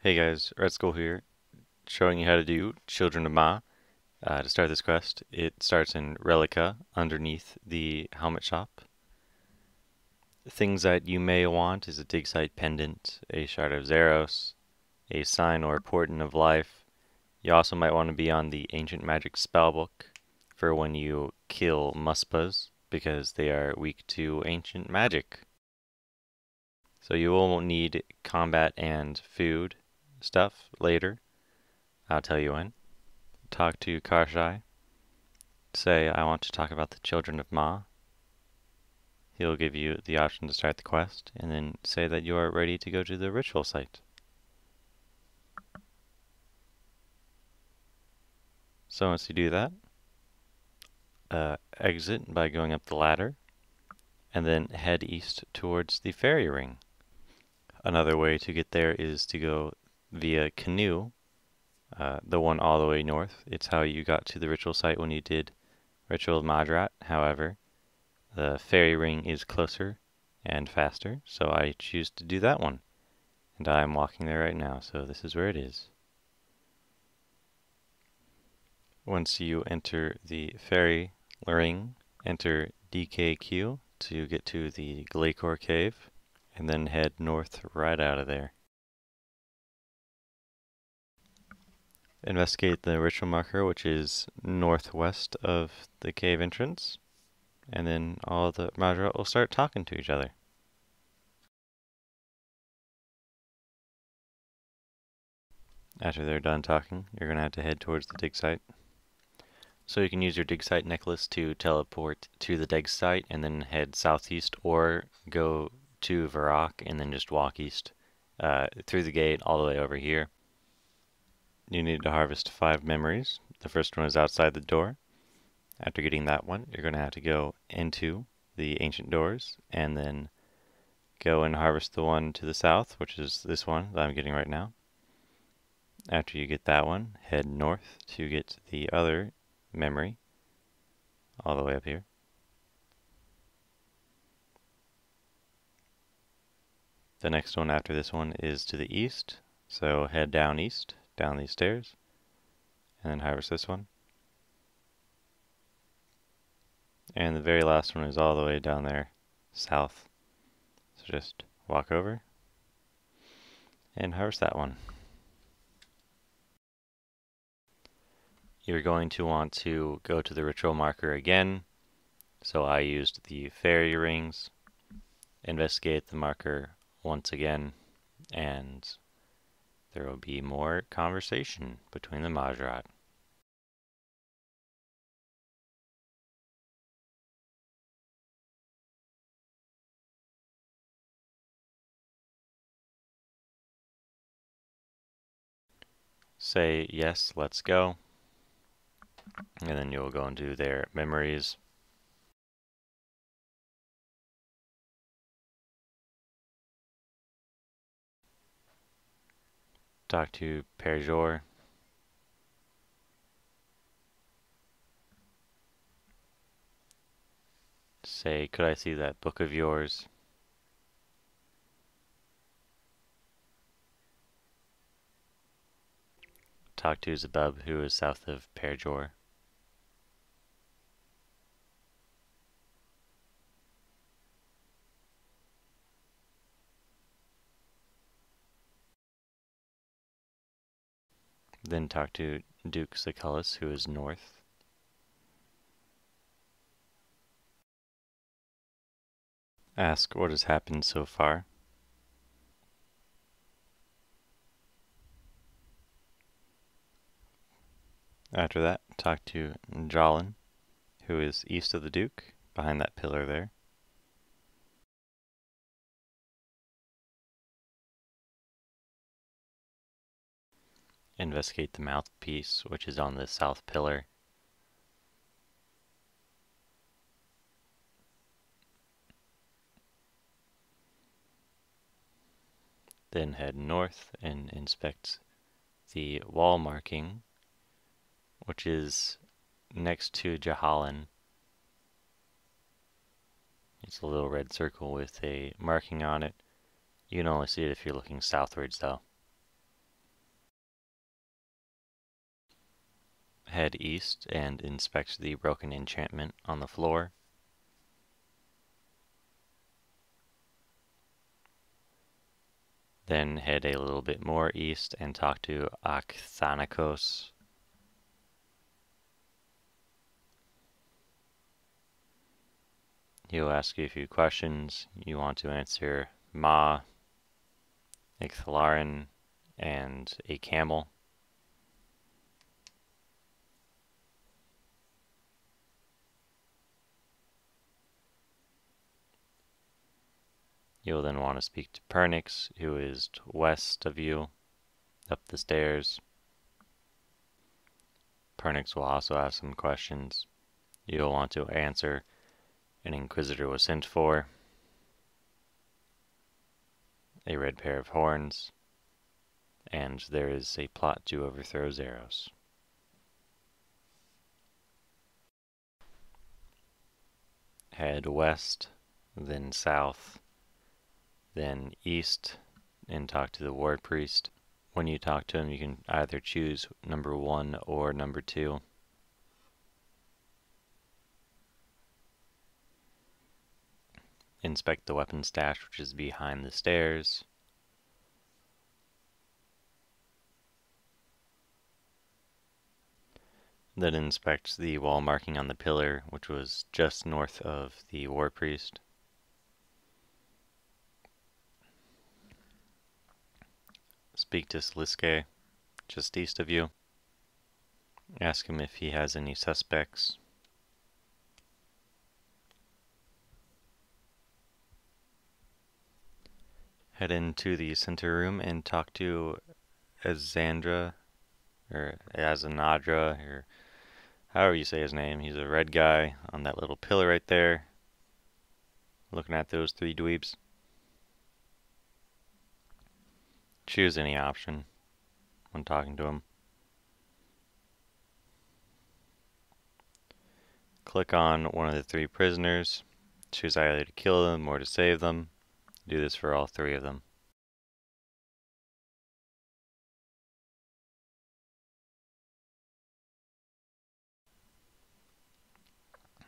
Hey guys, Red Skull here, showing you how to do Children of Ma. To start this quest, it starts in Relica, underneath the helmet shop. Things that you may want is a dig site pendant, a shard of Zeros, a sign or portent of life. You also might want to be on the ancient magic spellbook for when you kill muspas, because they are weak to ancient magic. So you will need combat and food stuff later. I'll tell you when. Talk to Karshai. Say, I want to talk about the Children of Ma. He'll give you the option to start the quest, and then say that you are ready to go to the ritual site. So once you do that, exit by going up the ladder, and then head east towards the fairy ring. Another way to get there is to go via canoe, the one all the way north. It's how you got to the ritual site when you did Ritual of Madrat. However, the fairy ring is closer and faster, so I choose to do that one. And I'm walking there right now, so this is where it is. Once you enter the fairy ring, enter DKQ to get to the Glacier Cave, and then head north right out of there. Investigate the ritual marker, which is northwest of the cave entrance, and then all the Majra will start talking to each other. After they're done talking, you're going to have to head towards the dig site. So you can use your dig site necklace to teleport to the dig site and then head southeast, or go to Varrock and then just walk east through the gate all the way over here. You need to harvest 5 memories. The first one is outside the door. After getting that one, you're going to have to go into the ancient doors and then go and harvest the one to the south, which is this one that I'm getting right now. After you get that one, head north to get the other memory all the way up here. The next one after this one is to the east, so head down east, down these stairs, and then harvest this one. And the very last one is all the way down there, south. So just walk over and harvest that one. You're going to want to go to the ritual marker again. So I used the fairy rings, investigate the marker once again, and there will be more conversation between the Majrat. Say, yes, let's go. And then you'll go into their memories. Talk to Perjor. Say, could I see that book of yours? Talk to Zabub, who is south of Perjor. Then talk to Duke Zacullus, who is north. Ask what has happened so far. After that, talk to Jalin, who is east of the Duke, behind that pillar there. Investigate the mouthpiece, which is on the south pillar. Then head north and inspect the wall marking, which is next to Jahalan. It's a little red circle with a marking on it. You can only see it if you're looking southwards, though. head east and inspect the broken enchantment on the floor. Then head a little bit more east and talk to Akthanikos. He'll ask you a few questions. You want to answer Ma, Ixthalarin, and a camel. You'll then want to speak to Pernix, who is west of you, up the stairs. Pernix will also ask some questions. You'll want to answer. An inquisitor was sent for. A red pair of horns. And there is a plot to overthrow Zeros. Head west, then south, then east, and talk to the War Priest. When you talk to him, you can either choose number 1 or number 2. Inspect the weapon stash, which is behind the stairs. Then inspect the wall marking on the pillar, which was just north of the War Priest. Speak to Sliske, just east of you. Ask him if he has any suspects. Head into the center room and talk to Azandra, or Azanadra, or however you say his name. He's a red guy on that little pillar right there, looking at those 3 dweebs. Choose any option when talking to him. Click on one of the 3 prisoners. Choose either to kill them or to save them. Do this for all 3 of them.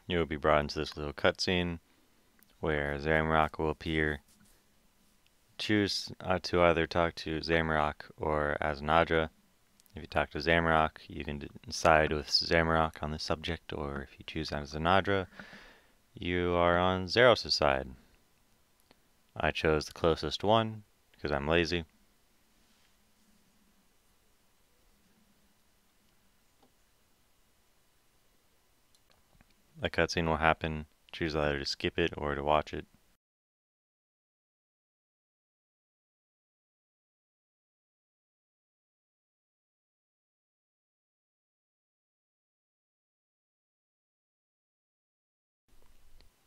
You will be brought into this little cutscene where Zamrock will appear. Choose to either talk to Zamrock or Azanadra. If you talk to Zamrock, you can decide with Zamrock on the subject, or if you choose Azanadra, you are on Zeros' side. I chose the closest one because I'm lazy. A cutscene will happen. Choose either to skip it or to watch it.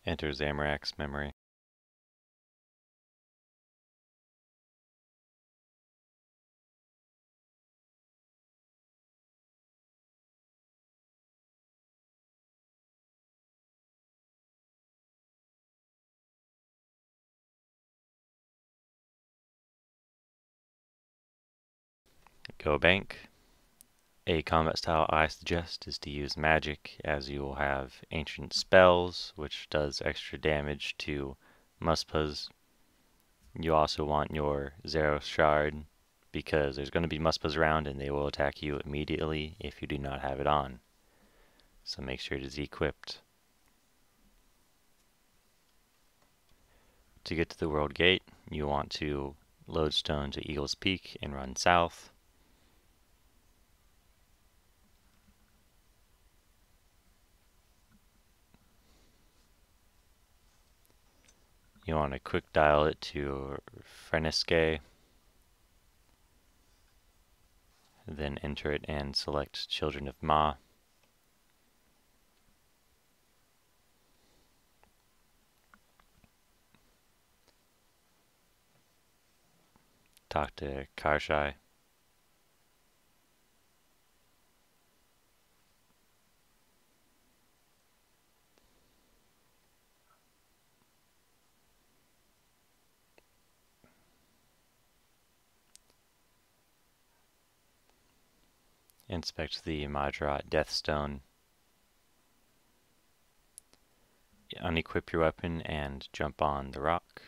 Enter Zamrock's memory. Go bank. A combat style I suggest is to use magic, as you will have ancient spells, which does extra damage to Muspas. You also want your Zero Shard, because there's going to be Muspas around and they will attack you immediately if you do not have it on. So make sure it is equipped. To get to the World Gate, you want to lodestone to Eagle's Peak and run south. You want to quick dial it to Runescape, then enter it and select Children of Ma. Talk to Karshai. Inspect the Majrat Death Stone. Unequip your weapon and jump on the rock.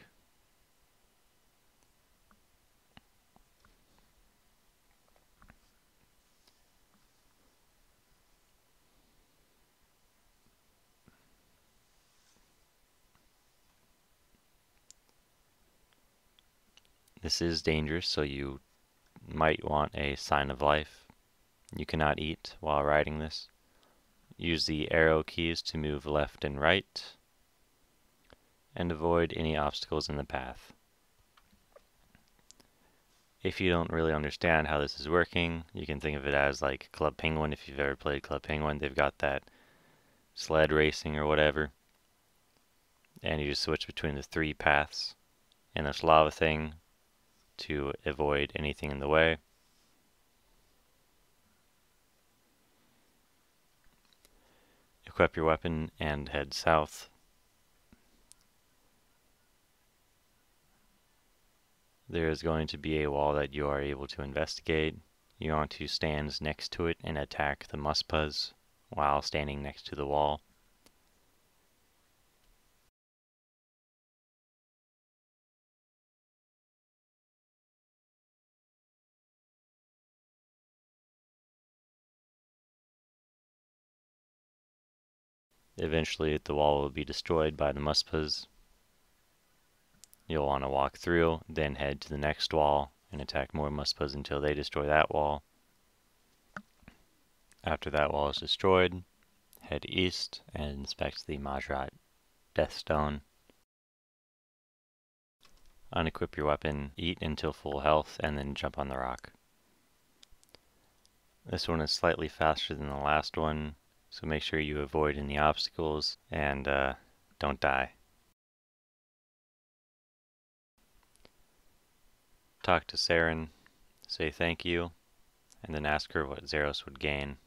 This is dangerous, so you might want a sign of life. You cannot eat while riding this. Use the arrow keys to move left and right, and avoid any obstacles in the path. If you don't really understand how this is working, you can think of it as like Club Penguin. If you've ever played Club Penguin, they've got that sled racing or whatever, and you just switch between the 3 paths and this lava thing to avoid anything in the way. Equip your weapon and head south. There is going to be a wall that you are able to investigate. You want to stand next to it and attack the muspuz while standing next to the wall. Eventually the wall will be destroyed by the muspuz. You'll want to walk through, then head to the next wall and attack more muspuz until they destroy that wall. After that wall is destroyed, head east and inspect the Majrat Death Stone. Unequip your weapon, eat until full health, and then jump on the rock. This one is slightly faster than the last one, so make sure you avoid any obstacles and don't die. Talk to Saren, say thank you, and then ask her what Zeros would gain.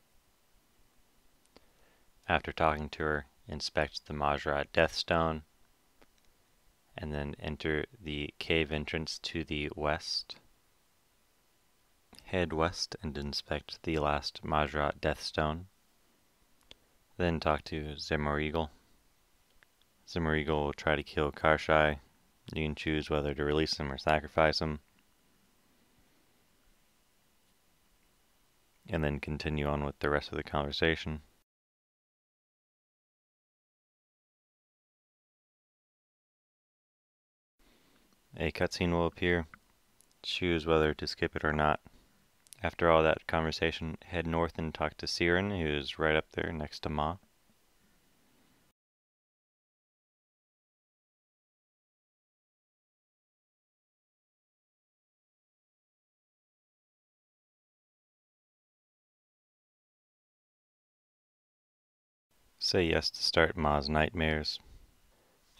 After talking to her, inspect the Majrat Death Stone, and then enter the cave entrance to the west. Head west and inspect the last Majrat Death Stone. Then talk to Zemorigal. Zemorigal will try to kill Karshai. You can choose whether to release him or sacrifice him. And then continue on with the rest of the conversation. A cutscene will appear. Choose whether to skip it or not. After all that conversation, head north and talk to Siren, who is right up there next to Ma. Say yes to start Ma's nightmares.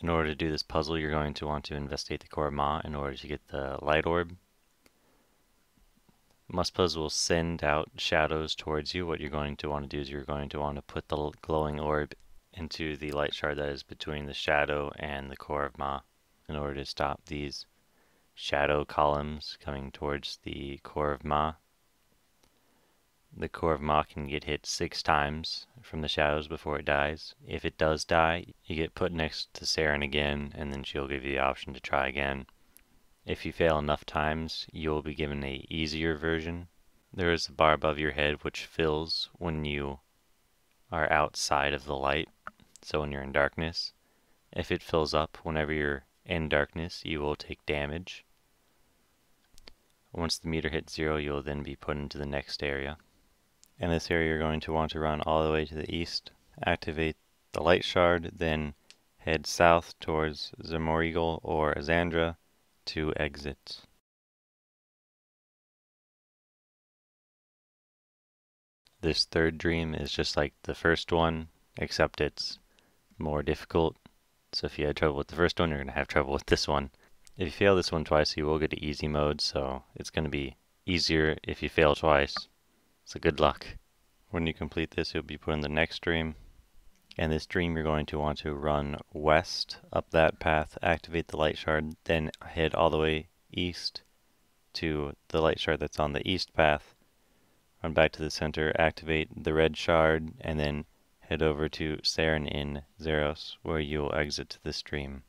In order to do this puzzle, you're going to want to investigate the core of Ma in order to get the light orb. Muspuz will send out shadows towards you. What you're going to want to do is you're going to want to put the glowing orb into the light shard that is between the shadow and the core of Ma in order to stop these shadow columns coming towards the core of Ma. The core of Ma can get hit 6 times from the shadows before it dies. If it does die, you get put next to Saren again, and then she'll give you the option to try again. If you fail enough times, you will be given a easier version. There is a bar above your head which fills when you are outside of the light, so when you're in darkness. If it fills up whenever you're in darkness, you will take damage. Once the meter hits 0, you'll then be put into the next area. In this area, you're going to want to run all the way to the east, activate the light shard, then head south towards Zemorigal or Azandra to exit. This third dream is just like the first one, except it's more difficult. So if you had trouble with the first one, you're going to have trouble with this one. If you fail this one twice, you will get to easy mode, so it's going to be easier if you fail twice. So good luck. When you complete this, you'll be put in the next dream. And this dream, you're going to want to run west up that path, activate the light shard, then head all the way east to the light shard that's on the east path. run back to the center, activate the red shard, and then head over to Saren in Zeros, where you will exit the stream.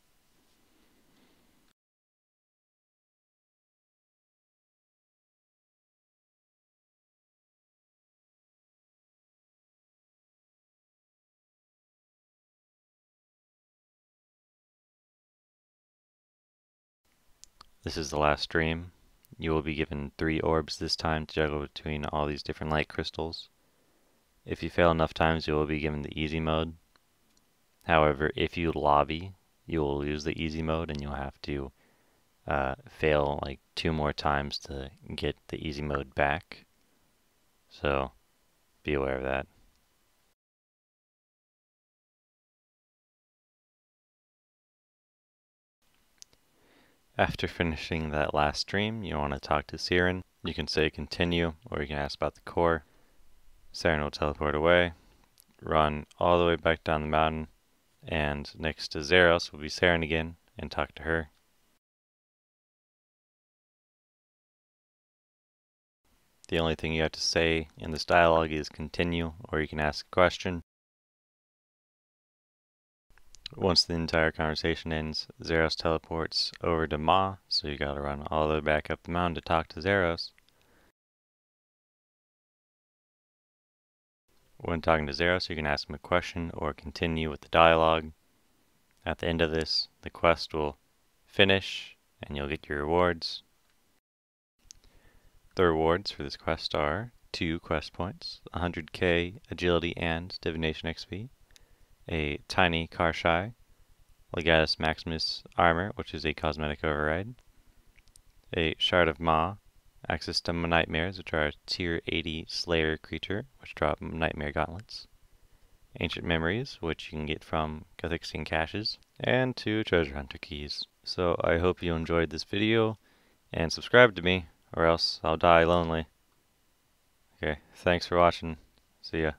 This is the last stream. You will be given 3 orbs this time to juggle between all these different light crystals. If you fail enough times, you will be given the easy mode. However, if you lobby, you will lose the easy mode and you'll have to fail like 2 more times to get the easy mode back. So be aware of that. After finishing that last stream, you want to talk to Siren. You can say continue, or you can ask about the core. Siren will teleport away, run all the way back down the mountain, and next to Zeros will be Siren again, and talk to her. The only thing you have to say in this dialogue is continue, or you can ask a question. Once the entire conversation ends, Zeros teleports over to Ma, so you gotta run all the way back up the mountain to talk to Zeros. When talking to Zeros, you can ask him a question or continue with the dialogue. At the end of this, the quest will finish and you'll get your rewards. The rewards for this quest are 2 quest points, 100k agility and divination XP, a tiny Karshai, Legatus Maximus armor, which is a cosmetic override, a Shard of Ma, access to Nightmares, which are a tier 80 Slayer creature, which drop Nightmare Gauntlets, Ancient Memories, which you can get from Cathixian caches, and 2 Treasure Hunter keys. So I hope you enjoyed this video, and subscribe to me, or else I'll die lonely. Okay, thanks for watching. See ya.